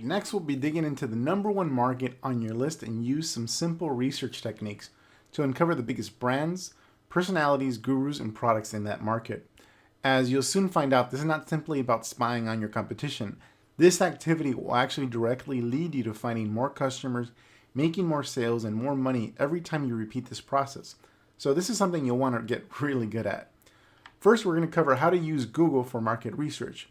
next we'll be digging into the #1 market on your list and use some simple research techniques to uncover the biggest brands, personalities, gurus, and products in that market. As you'll soon find out, this is not simply about spying on your competition. This activity will actually directly lead you to finding more customers, making more sales, and more money every time you repeat this process. So this is something you'll want to get really good at. First, we're going to cover how to use Google for market research.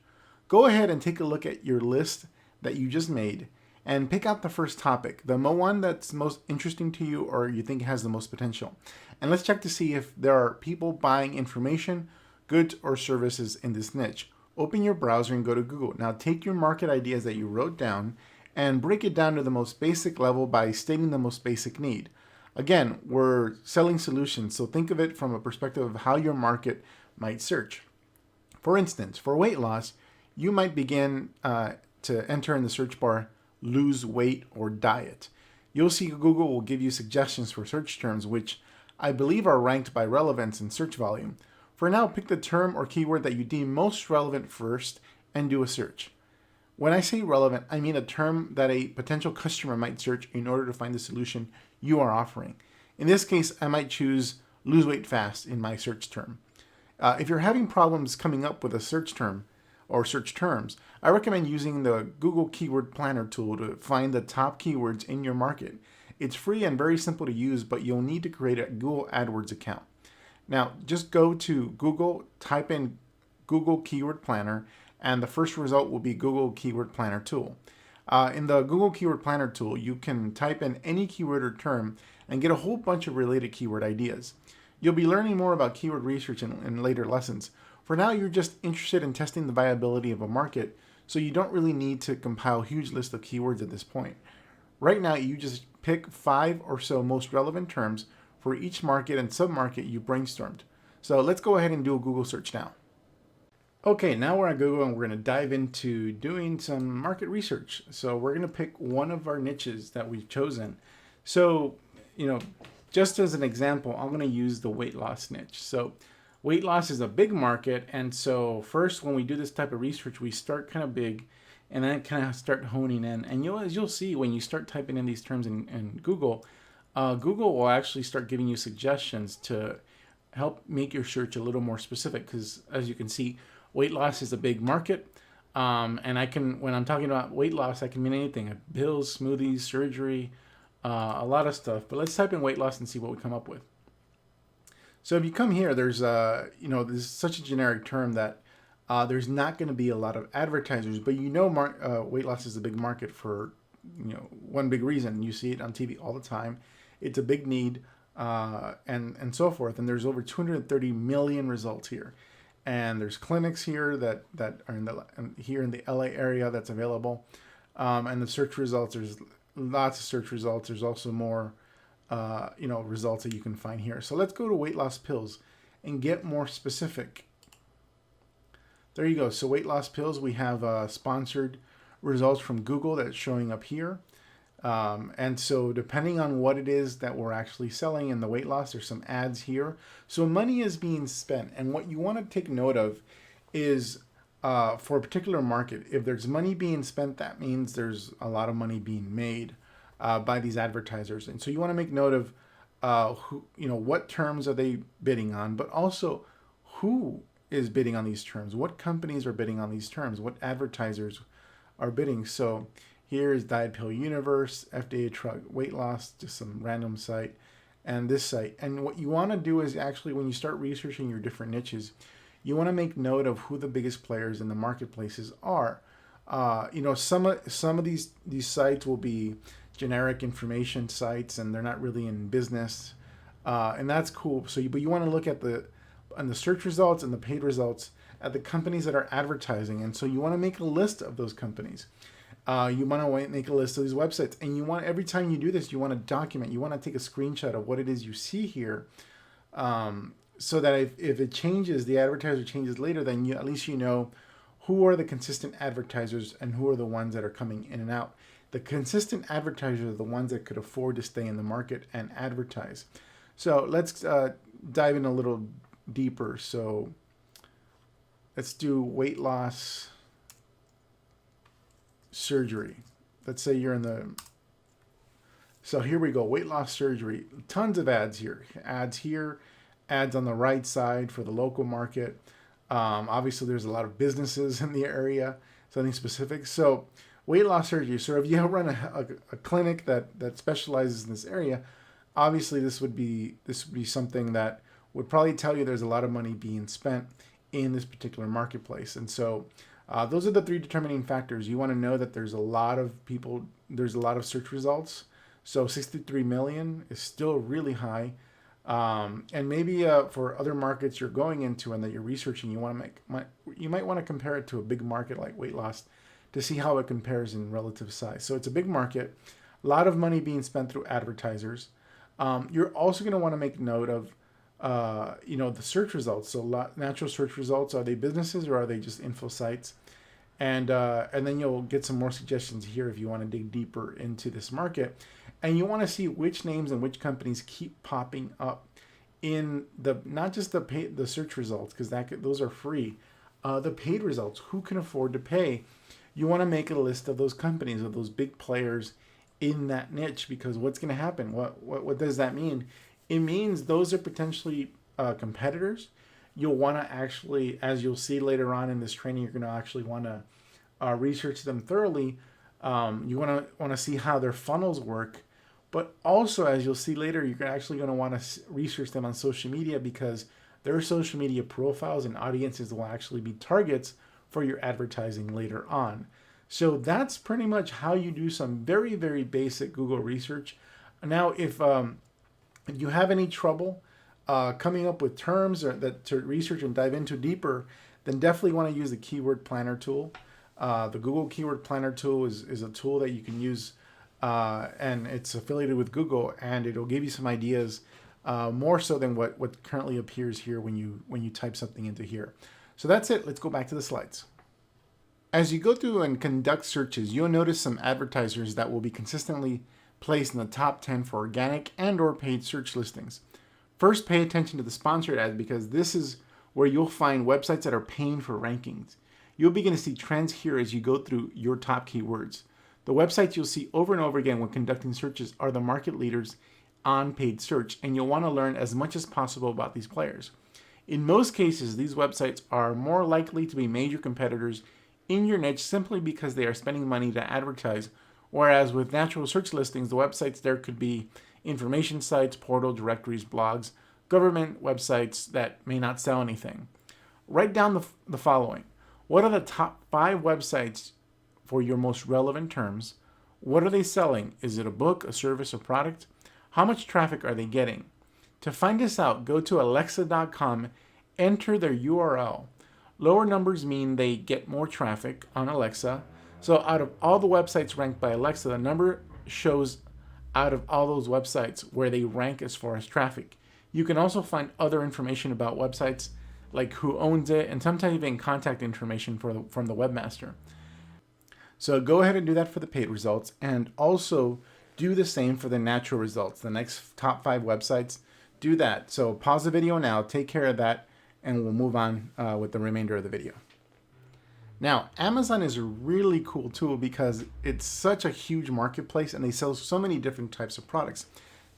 Go ahead and take a look at your list that you just made and pick out the first topic, the one that's most interesting to you or you think has the most potential. And let's check to see if there are people buying information, goods, or services in this niche. Open your browser and go to Google. Now take your market ideas that you wrote down and break it down to the most basic level by stating the most basic need. Again, we're selling solutions, so think of it from a perspective of how your market might search. For instance, for weight loss, you might begin to enter in the search bar lose weight or diet. You'll see Google will give you suggestions for search terms which I believe are ranked by relevance and search volume. For now, pick the term or keyword that you deem most relevant first and do a search. When I say relevant, I mean a term that a potential customer might search in order to find the solution you are offering. In this case, I might choose lose weight fast in my search term. If you're having problems coming up with a search term or search terms, I recommend using the Google Keyword Planner tool to find the top keywords in your market. It's free and very simple to use, but you'll need to create a Google AdWords account. Now, just go to Google, type in Google Keyword Planner, and the first result will be Google Keyword Planner tool. In the Google Keyword Planner tool, you can type in any keyword or term and get a whole bunch of related keyword ideas. You'll be learning more about keyword research in later lessons. For now, you're just interested in testing the viability of a market, so you don't really need to compile a huge list of keywords at this point. Right now, you just pick 5 or so most relevant terms for each market and submarket you brainstormed. So let's go ahead and do a Google search now. Okay, now we're on Google and we're going to dive into doing some market research. So we're going to pick one of our niches that we've chosen. So, just as an example, I'm going to use the weight loss niche. So weight loss is a big market. And so first, when we do this type of research, we start kind of big and then kind of start honing in. And as you'll see, when you start typing in these terms in Google, Google will actually start giving you suggestions to help make your search a little more specific. Because as you can see, weight loss is a big market, and when I'm talking about weight loss, I can mean anything: pills, smoothies, surgery, a lot of stuff. But let's type in weight loss and see what we come up with. So if you come here, there's this is such a generic term that there's not going to be a lot of advertisers. But weight loss is a big market for one big reason. You see it on TV all the time. It's a big need, and so forth. And there's over 230 million results here. And there's clinics here that are here in the LA area that's available. And the search results, there's lots of search results. There's also more, results that you can find here. So let's go to weight loss pills and get more specific. There you go. So weight loss pills, we have sponsored results from Google that's showing up here. And so depending on what it is that we're actually selling in the weight loss, there's some ads here. So money is being spent. And what you want to take note of is for a particular market, if there's money being spent, that means there's a lot of money being made by these advertisers. And so you want to make note of what terms are they bidding on, but also who is bidding on these terms, what companies are bidding on these terms, what advertisers are bidding. So here is Diet Pill Universe, FDA Drug Weight Loss, just some random site, and this site. And what you want to do is actually, when you start researching your different niches, you want to make note of who the biggest players in the marketplaces are. Some of these sites will be generic information sites, and they're not really in business, and that's cool. But you want to look at the search results and the paid results at the companies that are advertising, and so you want to make a list of those companies. You want to make a list of these websites, and every time you do this, you want to document. You want to take a screenshot of what it is you see here, so that if it changes, the advertiser changes later, then at least you know who are the consistent advertisers and who are the ones that are coming in and out. The consistent advertisers are the ones that could afford to stay in the market and advertise. So let's dive in a little deeper. So let's do weight loss surgery. let's say you're in the, so here we go, weight loss surgery, tons of ads here, ads on the right side for the local market. Obviously, there's a lot of businesses in the area, something specific. So weight loss surgery. So if you run a clinic that specializes in this area, obviously this would be something that would probably tell you there's a lot of money being spent in this particular marketplace. And so those are the three determining factors. You want to know that there's a lot of people, there's a lot of search results. So 63 million is still really high. And maybe for other markets you're going into and that you're researching, you might want to compare it to a big market like weight loss to see how it compares in relative size. So it's a big market, a lot of money being spent through advertisers. You're also going to want to make note of the search results. So natural search results, are they businesses or are they just info sites? And then you'll get some more suggestions here if you want to dig deeper into this market. And you want to see which names and which companies keep popping up in the, not just the search results, because those are free. The paid results, who can afford to pay? You want to make a list of those companies, of those big players in that niche, because what's going to happen? What does that mean? It means those are potentially competitors. You'll want to actually, as you'll see later on in this training, you're going to actually want to research them thoroughly. You want to see how their funnels work, but also, as you'll see later, you're actually going to want to research them on social media, because their social media profiles and audiences will actually be targets for your advertising later on. So that's pretty much how you do some very, very basic Google research. Now, if you have any trouble coming up with terms to research and dive into deeper, then definitely want to use the Keyword Planner tool. The Google Keyword Planner tool is a tool that you can use, and it's affiliated with Google, and it'll give you some ideas more so than what currently appears here when you type something into here. So that's it. Let's go back to the slides. As you go through and conduct searches, you'll notice some advertisers that will be consistently placed in the top 10 for organic and or paid search listings. First, pay attention to the sponsored ads, because this is where you'll find websites that are paying for rankings. You'll begin to see trends here as you go through your top keywords. The websites you'll see over and over again when conducting searches are the market leaders on paid search, and you'll want to learn as much as possible about these players. In most cases, these websites are more likely to be major competitors in your niche simply because they are spending money to advertise, whereas with natural search listings, the websites there could be information sites, portal directories, blogs, government websites that may not sell anything. Write down the following. What are the top 5 websites for your most relevant terms? What are they selling? Is it a book, a service, a product? How much traffic are they getting? To find this out, go to alexa.com, enter their URL. Lower numbers mean they get more traffic on Alexa. So out of all the websites ranked by Alexa, the number shows out of all those websites where they rank as far as traffic. You can also find other information about websites, like who owns it, and sometimes even contact information from the webmaster. So go ahead and do that for the paid results, and also do the same for the natural results. The next top 5 websites, do that. So pause the video now, take care of that, and we'll move on with the remainder of the video. Now, Amazon is a really cool tool because it's such a huge marketplace and they sell so many different types of products.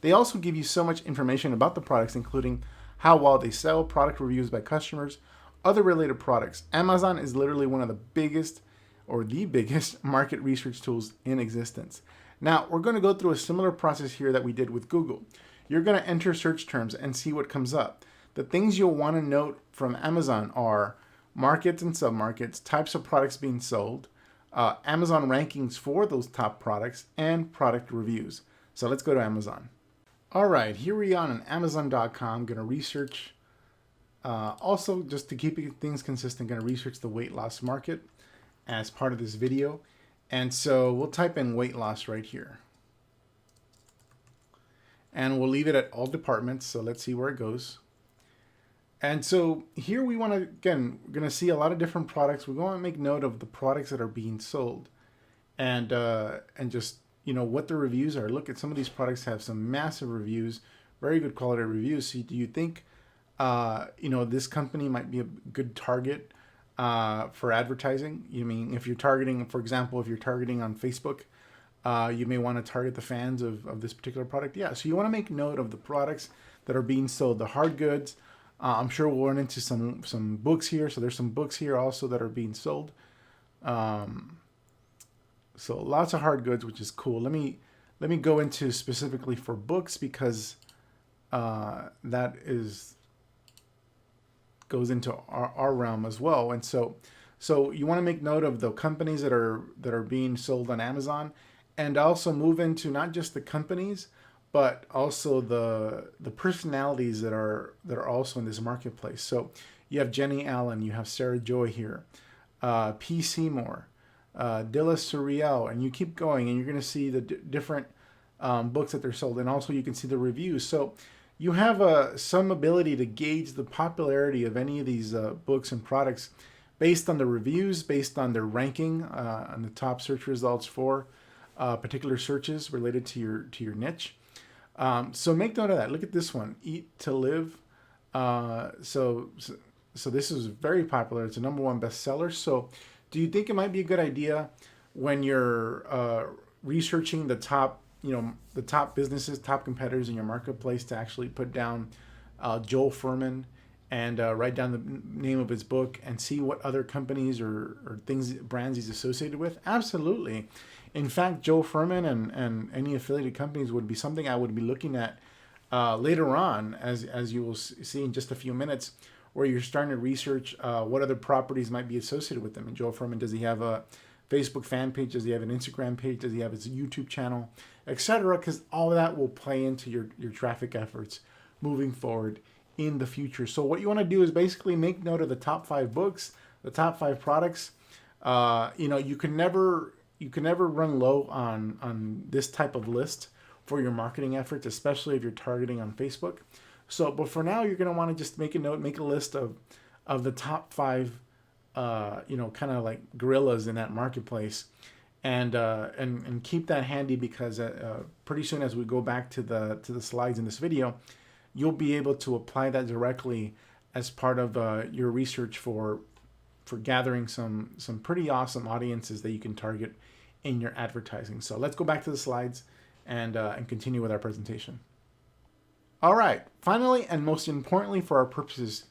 They also give you so much information about the products, including how well they sell, product reviews by customers, other related products. Amazon is literally one of the biggest or the biggest market research tools in existence. Now, we're going to go through a similar process here that we did with Google. You're going to enter search terms and see what comes up. The things you'll want to note from Amazon are markets and submarkets, types of products being sold, Amazon rankings for those top products, and product reviews. So let's go to Amazon. All right, here we are on Amazon.com. I'm going to research, also just to keep things consistent, going to research the weight loss market as part of this video. And so we'll type in weight loss right here. And we'll leave it at all departments. So let's see where it goes. And so here we want to, again, we're going to see a lot of different products. We want to make note of the products that are being sold and just, you know, what the reviews are. Look at some of these products have some massive reviews, very good quality reviews. So do you think, you know, this company might be a good target for advertising? You mean if you're targeting, for example, if you're targeting on Facebook, You may want to target the fans of this particular product. Yeah, so you want to make note of the products that are being sold, the hard goods. I'm sure we'll run into some books here. So there's some books here also that are being sold. So lots of hard goods, which is cool. Let me go into specifically for books, because that goes into our realm as well. And so you want to make note of the companies that are being sold on Amazon, and also move into not just the companies, but also the personalities that are also in this marketplace. So you have Jenny Allen, you have Sarah Joy here, P. Seymour, Dilla Surreal, and you keep going, and you're going to see the different books that they're sold, and also you can see the reviews. So you have some ability to gauge the popularity of any of these books and products based on the reviews, based on their ranking on the top search results for particular searches related to your niche. So make note of that. Look at this one, Eat to Live. So this is very popular. It's a #1 bestseller. So do you think it might be a good idea when you're researching the top businesses, top competitors in your marketplace, to actually put down Joel Fuhrman and write down the name of his book and see what other companies or brands he's associated with? Absolutely. In fact, Joel Fuhrman and any affiliated companies would be something I would be looking at later on, as you will see in just a few minutes, where you're starting to research what other properties might be associated with them. And Joel Fuhrman, does he have a Facebook fan page? Does he have an Instagram page? Does he have his YouTube channel, etc.? Because all of that will play into your traffic efforts moving forward in the future. So what you want to do is basically make note of the top 5 books, the top 5 products. You can never run low on this type of list for your marketing efforts, especially if you're targeting on Facebook. So, but for now, you're going to want to just make a list of the top 5, kind of like gorillas in that marketplace, and keep that handy, because pretty soon, as we go back to the slides in this video, you'll be able to apply that directly as part of your research for gathering some pretty awesome audiences that you can target in your advertising. So let's go back to the slides and continue with our presentation. All right, finally, and most importantly for our purposes,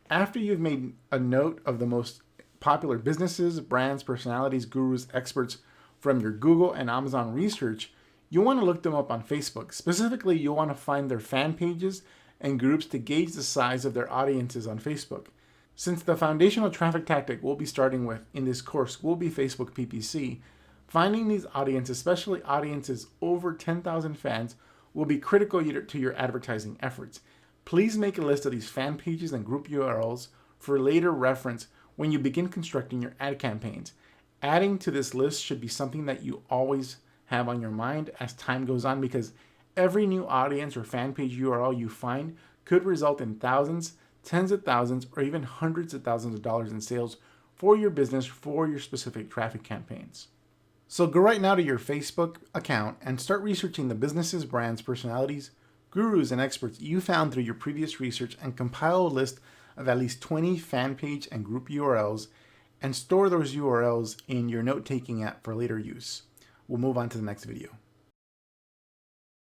after you've made a note of the most popular businesses, brands, personalities, gurus, experts from your Google and Amazon research, you'll want to look them up on Facebook. Specifically, you'll want to find their fan pages and groups to gauge the size of their audiences on Facebook. Since the foundational traffic tactic we'll be starting with in this course will be Facebook PPC, finding these audiences, especially audiences over 10,000 fans, will be critical to your advertising efforts. Please make a list of these fan pages and group URLs for later reference when you begin constructing your ad campaigns. Adding to this list should be something that you always have on your mind as time goes on, because every new audience or fan page URL you find could result in thousands, tens of thousands, or even hundreds of thousands of dollars in sales for your business, for your specific traffic campaigns. So go right now to your Facebook account and start researching the businesses, brands, personalities, gurus, and experts you found through your previous research, and compile a list of at least 20 fan page and group URLs, and store those URLs in your note-taking app for later use. We'll move on to the next video.